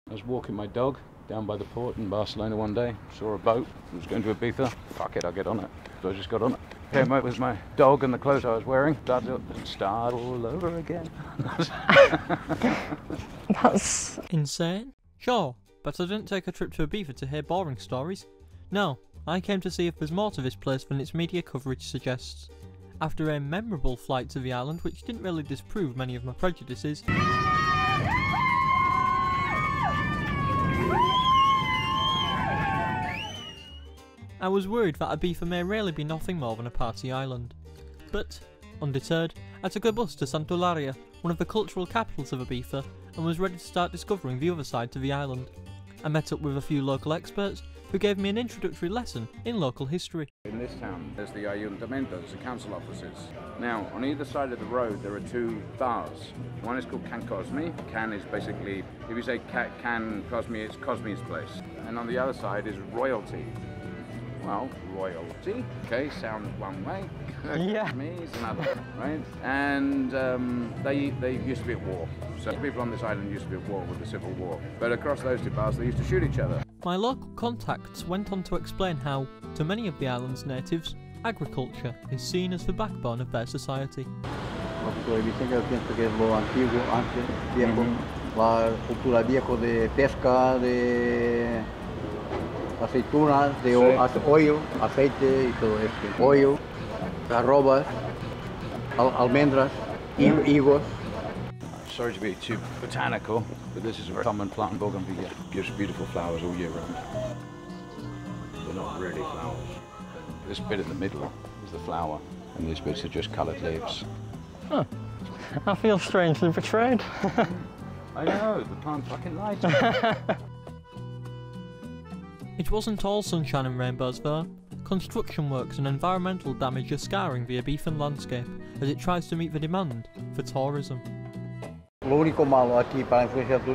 I was walking my dog down by the port in Barcelona one day, saw a boat, was going to Ibiza. Fuck it, I'll get on it. So I just got on it. Came out with my dog and the clothes I was wearing, start all over again. That's insane. Sure, but I didn't take a trip to Ibiza to hear boring stories. No, I came to see if there's more to this place than its media coverage suggests. After a memorable flight to the island, which didn't really disprove many of my prejudices, I was worried that Ibiza may really be nothing more than a party island. But, undeterred, I took a bus to Santularia, one of the cultural capitals of Ibiza, and was ready to start discovering the other side to the island. I met up with a few local experts who gave me an introductory lesson in local history. In this town, there's the ayuntamientos, the council offices. Now, on either side of the road, there are two bars. One is called Can Cosmi. Can is basically, if you say Can Cosmi, it's Cosmi's place. And on the other side is Royalty. Well, royalty, okay, sounds one way. Yeah. Me is another, right? And they used to be at war. So people on this island used to be at war with the Civil War. But across those two bars, they used to shoot each other. My local contacts went on to explain how, to many of the island's natives, agriculture is seen as the backbone of their society. La cultura viejo de pesca, de aceitunas, de oil, aceite y todo esto. Oil, arrobas, almendras, higos. Sorry to be too botanical, but this is a very common plant, bougainvillea. Gives beautiful flowers all year round. They're not really flowers. This bit in the middle is the flower, and these bits are just coloured leaves. Huh. I feel strangely betrayed. I know, the plant fucking lied to me. It wasn't all sunshine and rainbows though. Construction works and environmental damage are scarring the Ibizan landscape as it tries to meet the demand for tourism. Lo único malo aquí para la influencia del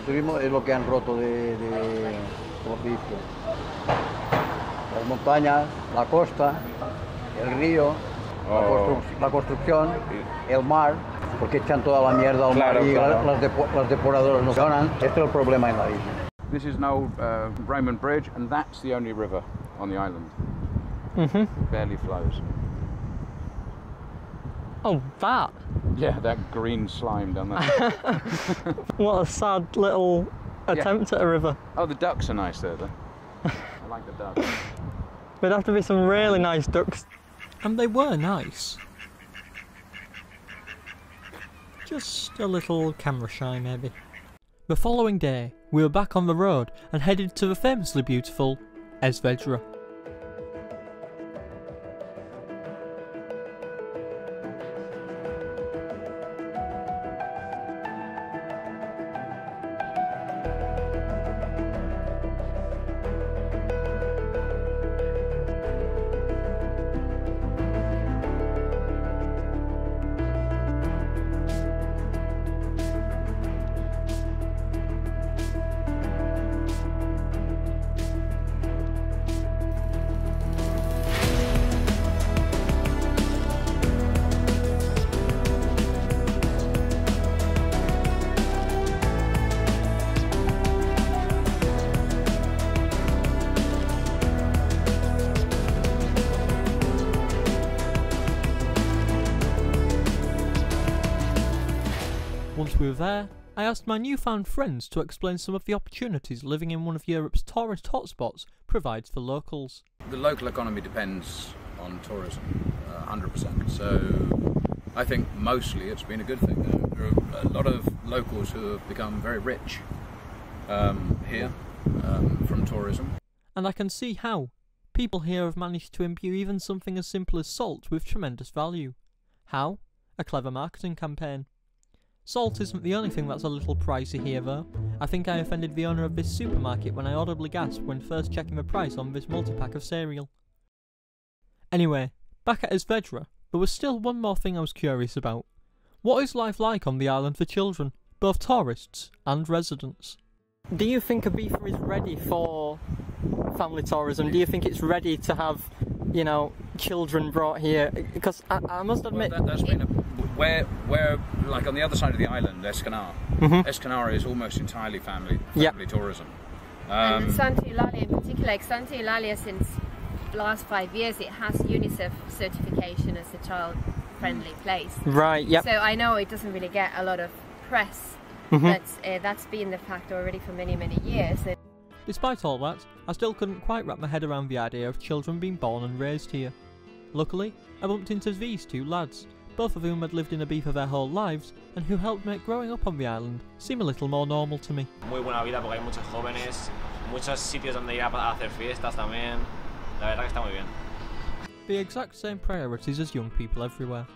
turismo, es lo que han roto ¿cómo se dice? Las montañas, la costa, el río, la construcción, el mar, porque echan toda la mierda al mar y las depuradoras no funcionan. Este es el problema en la isla. This is an old Roman bridge, and that's the only river on the island. It barely flows. Oh, that? Yeah, that green slime down there. What a sad little attempt at a river. Oh, the ducks are nice there, though. I like the ducks. There'd have to be some really nice ducks. And they were nice. Just a little camera shy, maybe. The following day, we were back on the road and headed to the famously beautiful Esvedra. Once we were there, I asked my newfound friends to explain some of the opportunities living in one of Europe's tourist hotspots provides for locals. The local economy depends on tourism, 100%, so I think mostly it's been a good thing. There are a lot of locals who have become very rich here from tourism. And I can see how. People here have managed to imbue even something as simple as salt with tremendous value. How? A clever marketing campaign. Salt isn't the only thing that's a little pricey here though. I think I offended the owner of this supermarket when I audibly gasped when first checking the price on this multi-pack of cereal. Anyway, back at Esvedra, there was still one more thing I was curious about. What is life like on the island for children, both tourists and residents? Do you think Ibiza is ready for family tourism? Do you think it's ready to have, you know, children brought here? Because I must admit... Well, that's been We're like on the other side of the island, Escanar. Escanar is almost entirely family tourism. And Santa Eulalia in particular, like Santa Eulalia since the last 5 years, it has UNICEF certification as a child-friendly place. Right, yep. So I know it doesn't really get a lot of press, but that's been the fact already for many, many years. Despite all that, I still couldn't quite wrap my head around the idea of children being born and raised here. Luckily, I bumped into these two lads, both of whom had lived in Ibiza their whole lives, and who helped make growing up on the island seem a little more normal to me. Muy buena vida porque hay muchos jóvenes, muchos sitios donde ir a hacer fiestas también. La verdad que está muy bien. The exact same priorities as young people everywhere.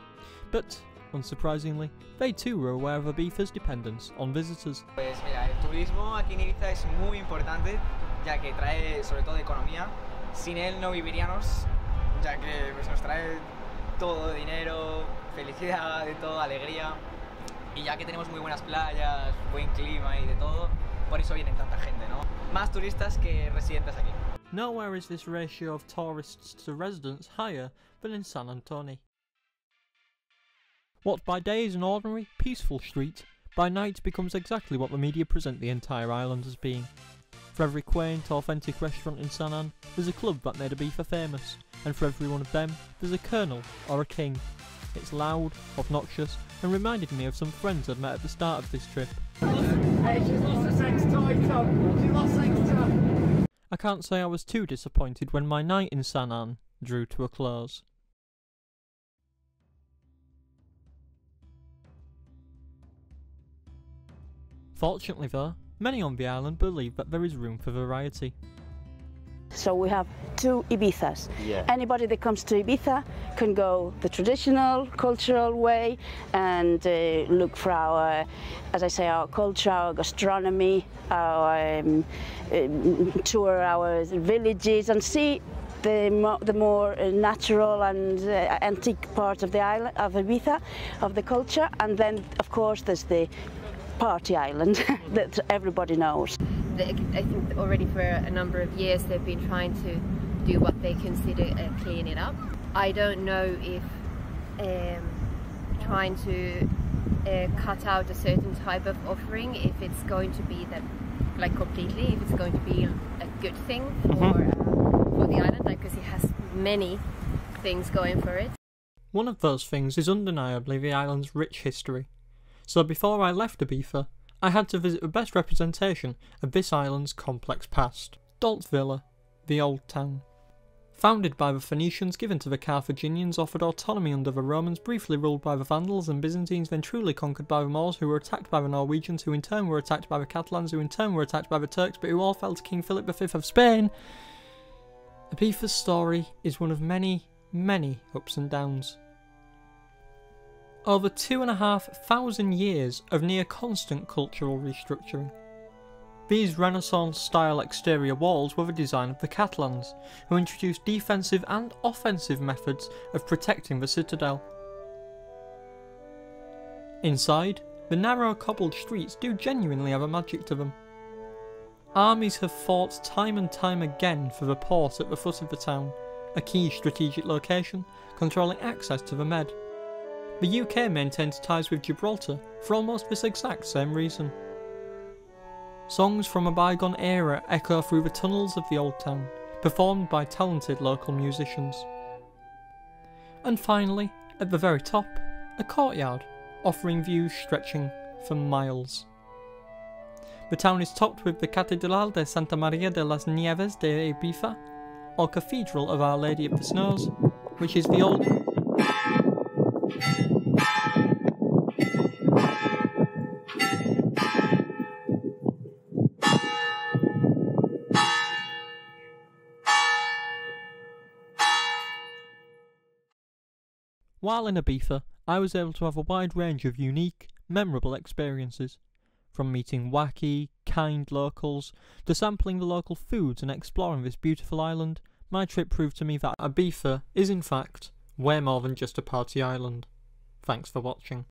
But, unsurprisingly, they too were aware of Ibiza's dependence on visitors. Pues mira, el turismo aquí en Ibiza es muy importante, ya que trae sobre todo economía. Sin él no viviríamos, ya que pues, nos trae todo, dinero, felicidad, de todo, alegría. Y ya que tenemos muy buenas playas, buen clima y de todo, por eso vienen tanta gente, ¿no? Más turistas que residentes aquí. Nowhere is this ratio of tourists to residents higher than in San Antonio. What by day is an ordinary, peaceful street, by night becomes exactly what the media present the entire island as being. For every quaint, authentic restaurant in San An, there's a club that made Ibiza famous, and for every one of them, there's a colonel or a king. It's loud, obnoxious, and reminded me of some friends I'd met at the start of this trip. Hey, she's lost her sex toy, Tom. She lost sex toy. I can't say I was too disappointed when my night in San An drew to a close. Fortunately though, many on the island believe that there is room for variety. So we have two Ibizas. Yeah. Anybody that comes to Ibiza can go the traditional, cultural way and look for our, as I say, our culture, our gastronomy, our tour our villages and see the more natural and antique part of the island, of Ibiza, of the culture. And then, of course, there's the party island that everybody knows. I think already for a number of years they've been trying to do what they consider clean it up. I don't know if trying to cut out a certain type of offering, if it's going to be that, like completely, if it's going to be a good thing for the island, because it has many things going for it. One of those things is undeniably the island's rich history. So before I left Ibiza, I had to visit the best representation of this island's complex past, Dolt Villa, the Old Town. Founded by the Phoenicians, given to the Carthaginians, offered autonomy under the Romans, briefly ruled by the Vandals and Byzantines, then truly conquered by the Moors, who were attacked by the Norwegians, who in turn were attacked by the Catalans, who in turn were attacked by the Turks, but who all fell to King Philip V of Spain. Ibiza's story is one of many, many ups and downs. Over 2,500 years of near constant cultural restructuring. These Renaissance-style exterior walls were the design of the Catalans, who introduced defensive and offensive methods of protecting the citadel. Inside, the narrow cobbled streets do genuinely have a magic to them. Armies have fought time and time again for the port at the foot of the town, a key strategic location controlling access to the Med. The UK maintains ties with Gibraltar for almost this exact same reason. Songs from a bygone era echo through the tunnels of the Old Town, performed by talented local musicians. And finally, at the very top, a courtyard, offering views stretching for miles. The town is topped with the Catedral de Santa María de las Nieves de Ibiza, or Cathedral of Our Lady of the Snows, which is the old... While in Ibiza, I was able to have a wide range of unique, memorable experiences. From meeting wacky, kind locals, to sampling the local foods and exploring this beautiful island, my trip proved to me that Ibiza is in fact way more than just a party island. Thanks for watching.